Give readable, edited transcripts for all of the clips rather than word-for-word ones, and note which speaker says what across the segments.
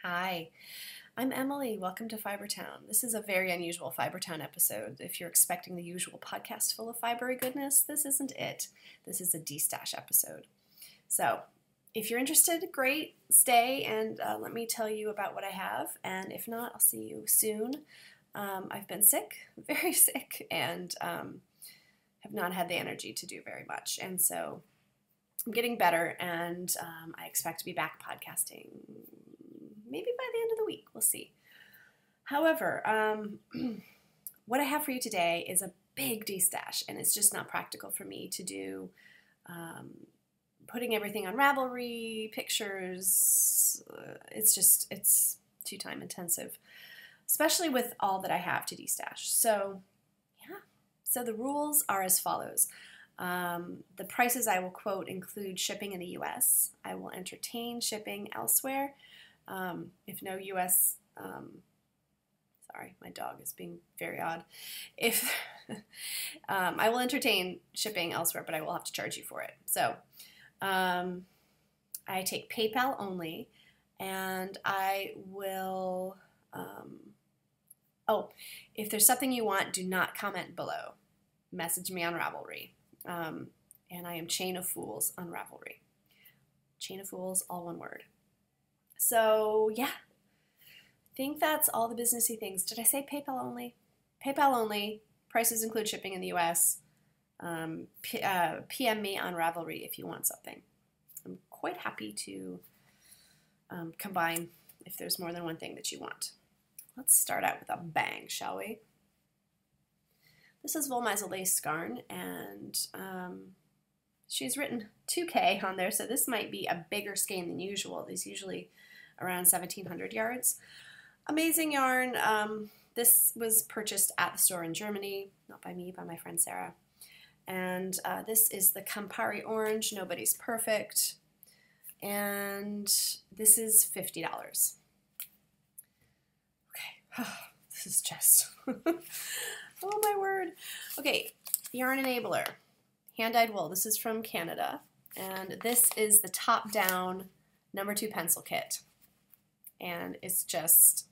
Speaker 1: Hi, I'm Emily. Welcome to Fibertown. This is a very unusual Fibertown episode. If you're expecting the usual podcast full of fibery goodness, this isn't it. This is a destash episode. So, if you're interested, great, stay and let me tell you about what I have. And if not, I'll see you soon. I've been sick, very sick, and have not had the energy to do very much. And so I'm getting better, and I expect to be back podcasting maybe by the end of the week. We'll see. However, what I have for you today is a big destash, and it's just not practical for me to do putting everything on Ravelry, pictures. It's too time intensive, especially with all that I have to destash. So, yeah. So the rules are as follows. The prices I will quote include shipping in the U.S. I will entertain shipping elsewhere. If no U.S. Sorry, my dog is being very odd. If I will entertain shipping elsewhere, but I will have to charge you for it. So I take PayPal only, and I will. If there's something you want, do not comment below. Message me on Ravelry. And I am chainoffools on Ravelry. Chainoffools, all one word. So, yeah. I think that's all the businessy things. Did I say PayPal only? PayPal only. Prices include shipping in the U.S. PM me on Ravelry if you want something. I'm quite happy to combine if there's more than one thing that you want. Let's start out with a bang, shall we? This is Volmaiza lace yarn, and she's written 2K on there, so this might be a bigger skein than usual. These usually around 1,700 yards. Amazing yarn. This was purchased at the store in Germany, not by me, by my friend Sarah. And this is the Campari Orange, Nobody's Perfect, and this is $50. Okay, this is just... Oh my word. Okay, Yarn Enabler, hand-dyed wool. This is from Canada, and this is the top-down #2 pencil kit, and it's just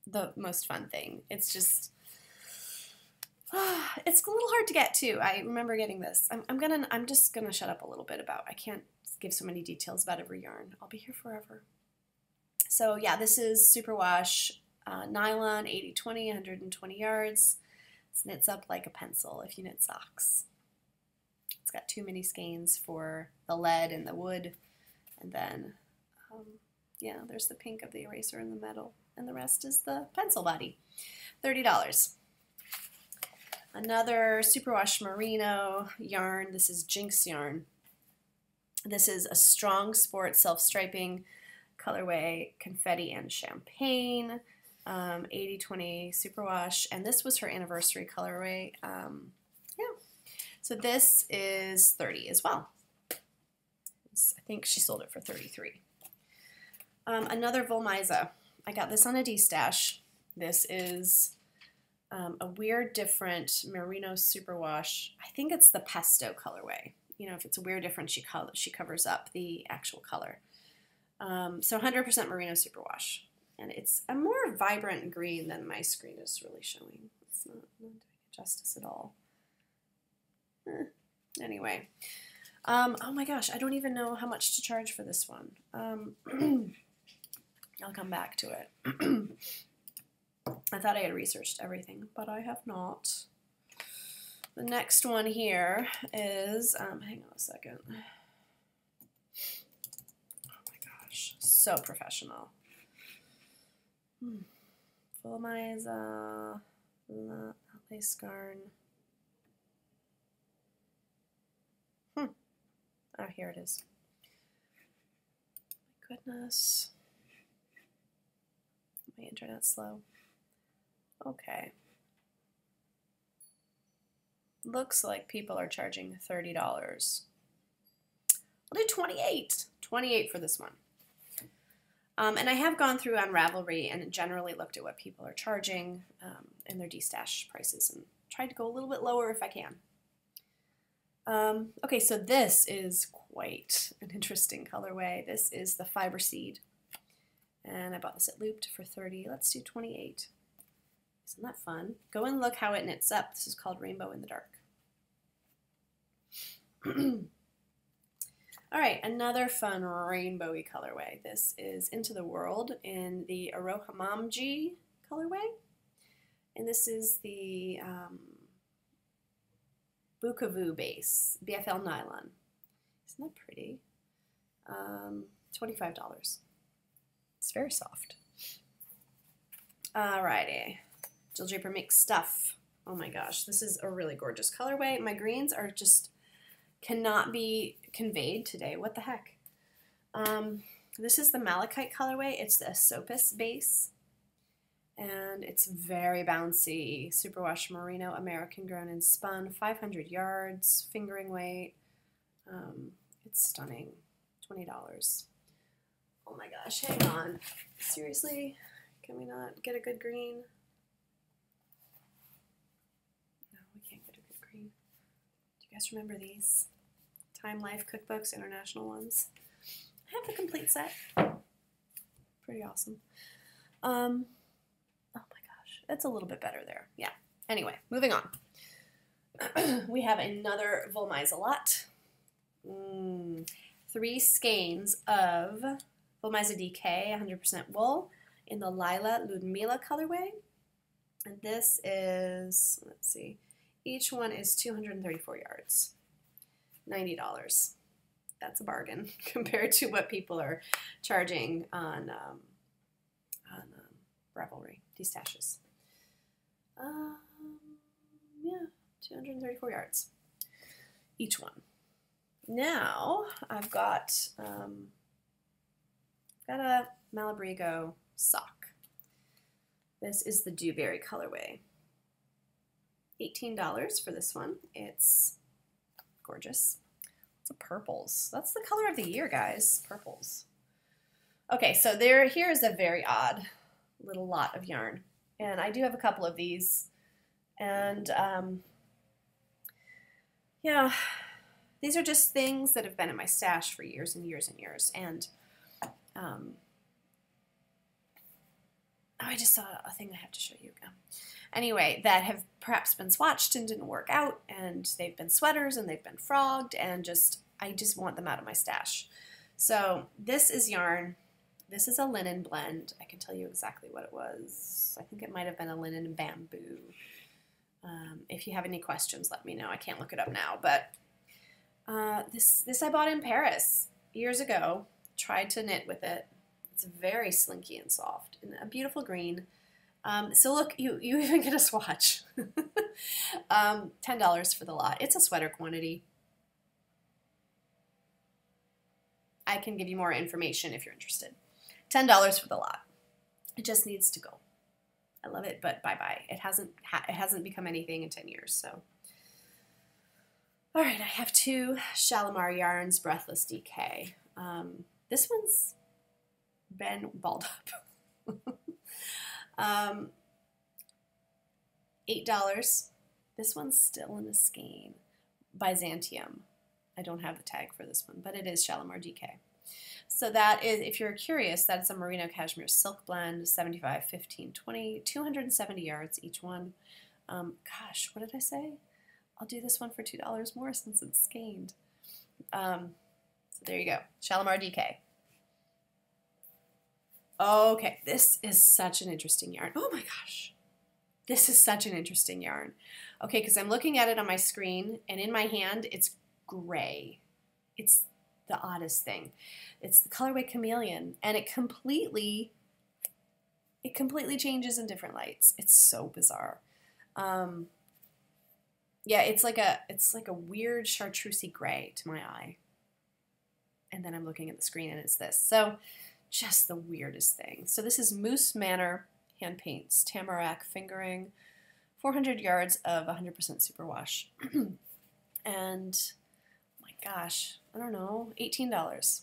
Speaker 1: the most fun thing. It's just, it's a little hard to get too. I remember getting this. I'm just gonna shut up a little bit about. I can't give so many details about every yarn. I'll be here forever. So yeah, this is superwash. Nylon, 80-20, 120 yards. This knits up like a pencil if you knit socks. It's got 2 mini skeins for the lead and the wood. And then, yeah, there's the pink of the eraser and the metal. And the rest is the pencil body. $30. Another superwash merino yarn. This is Jinx yarn. This is a strong sport self-striping colorway, confetti and champagne. 80-20 superwash, and this was her anniversary colorway. Yeah, so this is $30 as well. I think she sold it for $33. Another Volmaiza. I got this on a destash. This is a weird different merino superwash. I think it's the pesto colorway. You know, if it's a weird different, she covers up the actual color. So 100% merino superwash. And it's a more vibrant green than my screen is really showing. It's not doing it justice at all. Anyway. Oh my gosh, I don't even know how much to charge for this one. I'll come back to it. I thought I had researched everything, but I have not. The next one here is, hang on a second. Oh my gosh, so professional. Volmaiza lace yarn. Oh, here it is. My goodness. My internet's slow. Okay. Looks like people are charging $30. I'll do 28. 28 for this one. And I have gone through on Ravelry and generally looked at what people are charging and their destash prices and tried to go a little bit lower if I can. Okay, so this is quite an interesting colorway. This is the Fiber Seed. And I bought this at Looped for 30. Let's do 28. Isn't that fun? Go and look how it knits up. This is called Rainbow in the Dark. All right, another fun rainbowy colorway. This is Into the World in the Arohamamji colorway. And this is the Bukavu base, BFL nylon. Isn't that pretty? $25. It's very soft. Alrighty, Jill Draper Makes Stuff. Oh my gosh, this is a really gorgeous colorway. My greens are just cannot be conveyed today. What the heck? This is the Malachite colorway. It's the Asopus base. And it's very bouncy. Superwash Merino, American grown and spun, 500 yards, fingering weight. It's stunning. $20. Oh my gosh, hang on. Seriously? Can we not get a good green? No, we can't get a good green. Do you guys remember these? Time Life cookbooks, international ones. I have the complete set. Pretty awesome. Oh my gosh, it's a little bit better there. Yeah. Anyway, moving on. We have another Volmaisalot. 3 skeins of Volmaisa DK, 100% wool, in the Lila Ludmila colorway. And this is, let's see, each one is 234 yards. $90. That's a bargain compared to what people are charging on Ravelry, destashes. Yeah, 234 yards each one. Now I've got a Malabrigo sock. This is the Dewberry colorway. $18 for this one. It's gorgeous. It's a purples. That's the color of the year, guys. Purples. Okay, so here is a very odd little lot of yarn. And I do have a couple of these. And yeah, these are just things that have been in my stash for years and years and years. And I just saw a thing I have to show you again. Anyway, that have perhaps been swatched and didn't work out, and they've been sweaters and they've been frogged, and I just want them out of my stash. So this is yarn. This is a linen blend. I can tell you exactly what it was. I think it might have been a linen bamboo. If you have any questions, let me know. I can't look it up now, but this I bought in Paris years ago. Tried to knit with it. It's very slinky and soft, and a beautiful green. So look, you even get a swatch. $10 for the lot. It's a sweater quantity. I can give you more information if you're interested. $10 for the lot. It just needs to go. I love it, but bye-bye. It hasn't become anything in 10 years, so. All right, I have 2 Shalimar yarns, Breathless DK. This one's been balled up. $8. This one's still in the skein. Byzantium. I don't have the tag for this one, but it is Shalimar DK. So that is, if you're curious, that's a merino cashmere silk blend, 75, 15, 20, 270 yards each one. Gosh, what did I say? I'll do this one for $2 more since it's skeined. So there you go, Shalimar DK. Okay, this is such an interesting yarn. Oh my gosh. This is such an interesting yarn. Okay, because I'm looking at it on my screen, and in my hand, it's gray. It's the oddest thing. It's the colorway Chameleon, and it completely changes in different lights. It's so bizarre. Yeah, it's like a weird chartreusey gray to my eye. And then I'm looking at the screen, and it's this. So just the weirdest thing. So this is Moose Manor hand paints, tamarack fingering, 400 yards of 100% superwash. And my gosh, I don't know, $18.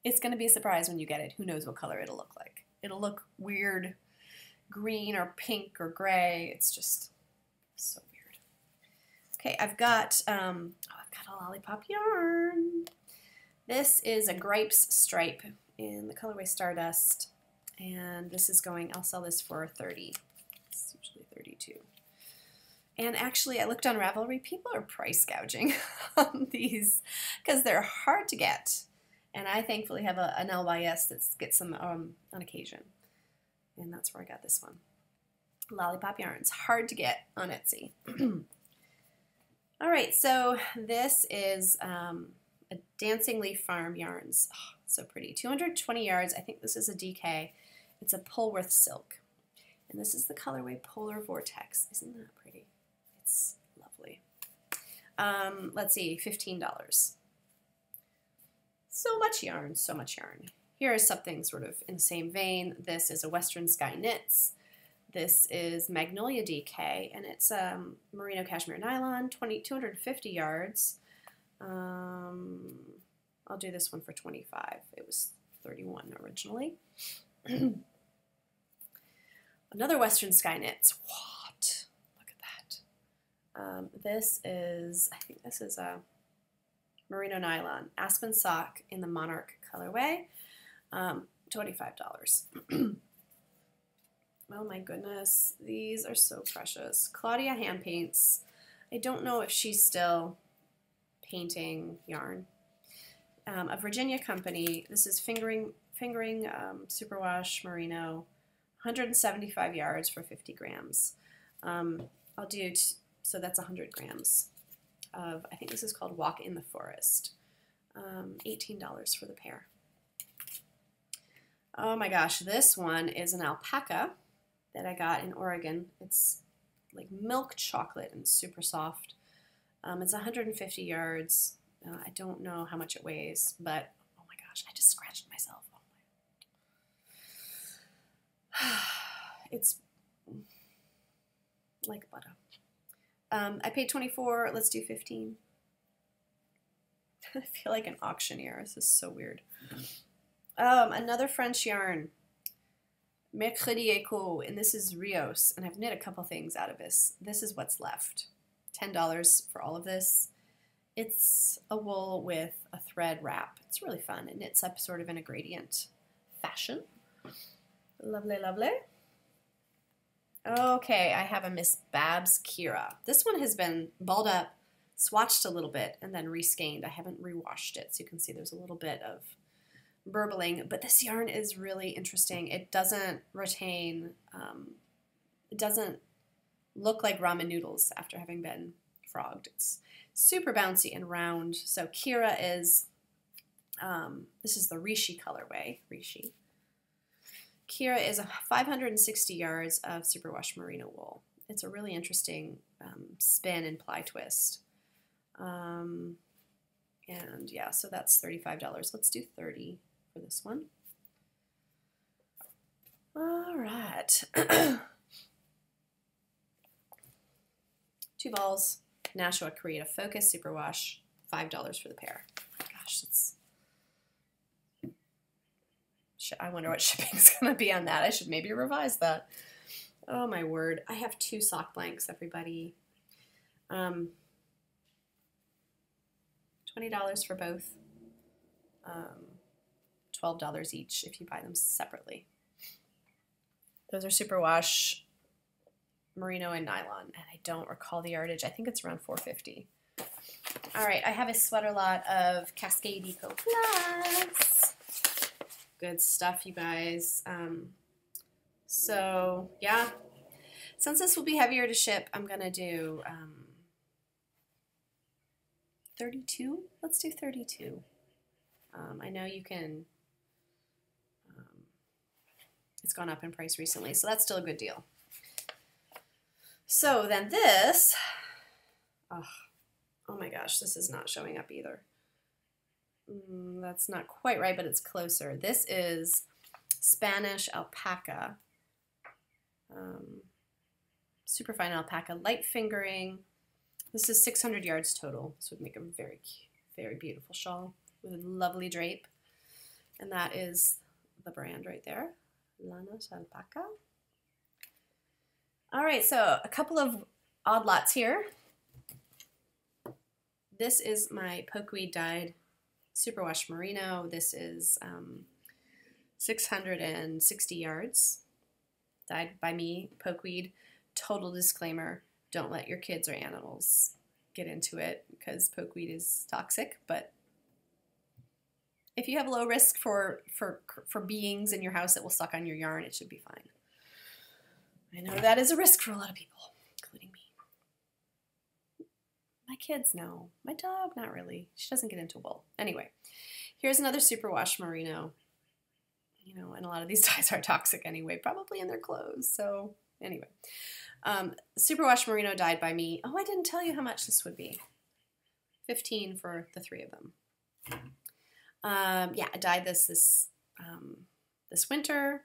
Speaker 1: It's going to be a surprise when you get it. Who knows what color it'll look like. It'll look weird green or pink or gray. It's just so weird. Okay, I've got a lollipop yarn. This is a Gripes stripe in the colorway Stardust. And this is going, I'll sell this for 30. It's usually 32. And actually, I looked on Ravelry. People are price gouging on these because they're hard to get. And I thankfully have an LYS that gets them on occasion. And that's where I got this one. Lollipop yarns, hard to get on Etsy. All right, so this is a Dancing Leaf Farm yarns. Oh, so pretty. 220 yards. I think this is a DK. It's a Polworth silk. And this is the colorway Polar Vortex. Isn't that pretty? It's lovely. Let's see, $15. So much yarn, so much yarn. Here is something sort of in the same vein. This is a Western Sky Knits. This is Magnolia DK, and it's merino cashmere nylon, 250 yards. I'll do this one for 25. It was 31 originally. Another Western Sky Knits. What? Look at that. This is, I think this is a merino nylon aspen sock in the Monarch colorway. $25. Oh my goodness, these are so precious. Claudia hand paints. I don't know if she's still painting yarn. A Virginia company. This is fingering superwash merino, 175 yards for 50 grams. I'll do, so that's 100 grams of, I think this is called Walk in the Forest. $18 for the pair. Oh my gosh, this one is an alpaca that I got in Oregon. It's like milk chocolate and super soft. It's 150 yards. I don't know how much it weighs, but oh my gosh, I just scratched myself. Oh my. It's like butter. I paid 24. Let's do 15. I feel like an auctioneer. This is so weird. Another French yarn. Mercredi Eco, and this is Rios, and I've knit a couple things out of this. This is what's left. $10 for all of this. It's a wool with a thread wrap. It's really fun. It knits up sort of in a gradient fashion. Lovely, lovely. Okay, I have a Miss Babs Kira. This one has been balled up, swatched a little bit, and then reskeined. I haven't rewashed it, so you can see there's a little bit of burbling, but this yarn is really interesting. It doesn't retain, it doesn't look like ramen noodles after having been frogged. It's super bouncy and round. So Kira is, this is the Rishi colorway, Rishi. Kira is 560 yards of superwash merino wool. It's a really interesting spin and ply twist. And yeah, so that's $35. Let's do 30 for this one. All right. 2 balls, Nashua Creative Focus Superwash, $5 for the pair. Oh my gosh, that's... I wonder what shipping's going to be on that. I should maybe revise that. Oh my word. I have 2 sock blanks, everybody. $20 for both. $12 each if you buy them separately. Those are superwash merino and nylon, and I don't recall the yardage. I think it's around $4.50. All right, I have a sweater lot of Cascade Eco Plus. Good stuff, you guys. So yeah, since this will be heavier to ship, I'm gonna do 32. Let's do 32. I know you can. It's gone up in price recently, so that's still a good deal. So then this, oh my gosh, this is not showing up either. That's not quite right, but it's closer. This is Spanish Alpaca, super fine alpaca, light fingering. This is 600 yards total. This would make a very, very beautiful shawl with a lovely drape. And that is the brand right there, Lanos Alpaca. All right, so a couple of odd lots here. This is my pokeweed dyed superwash merino. This is 660 yards. Dyed by me, pokeweed. Total disclaimer, don't let your kids or animals get into it because pokeweed is toxic, but if you have low risk for beings in your house that will suck on your yarn, it should be fine. I know that is a risk for a lot of people, including me. My kids know. My dog, not really. She doesn't get into wool. Anyway, here's another superwash merino. You know, and a lot of these dyes are toxic anyway, probably in their clothes. So anyway, superwash merino dyed by me. Oh, I didn't tell you how much this would be. $15 for the 3 of them. Yeah, I dyed this winter,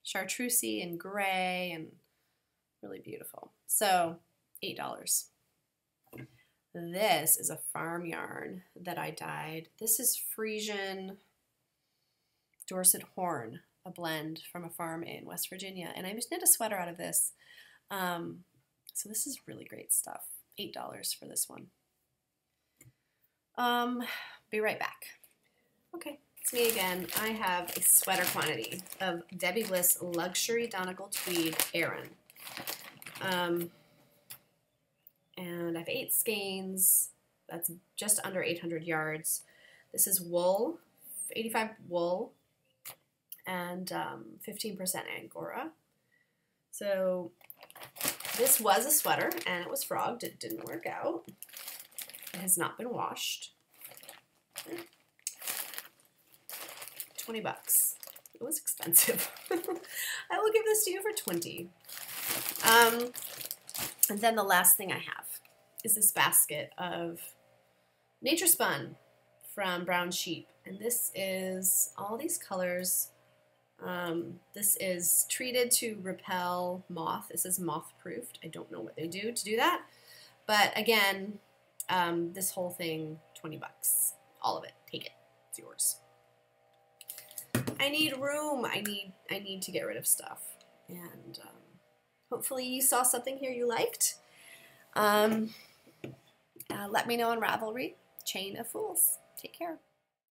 Speaker 1: chartreusey and gray, and really beautiful. So $8. This is a farm yarn that I dyed. This is Frisian Dorset Horn, a blend from a farm in West Virginia, and I just knit a sweater out of this. So this is really great stuff. $8 for this one. Be right back. Okay, it's me again. I have a sweater quantity of Debbie Bliss Luxury Donegal Tweed Aran. And I have 8 skeins. That's just under 800 yards. This is wool, 85 wool, and 15% Angora. So this was a sweater, and it was frogged. It didn't work out. It has not been washed. $20. It was expensive. I will give this to you for $20. And then the last thing I have is this basket of Nature Spun from Brown Sheep. And this is all these colors. This is treated to repel moth. This is moth proofed. I don't know what they do to do that. But again, this whole thing, $20. All of it. Take it. It's yours. I need room. I need to get rid of stuff. And hopefully you saw something here you liked. Let me know on Ravelry. Chain of Fools. Take care.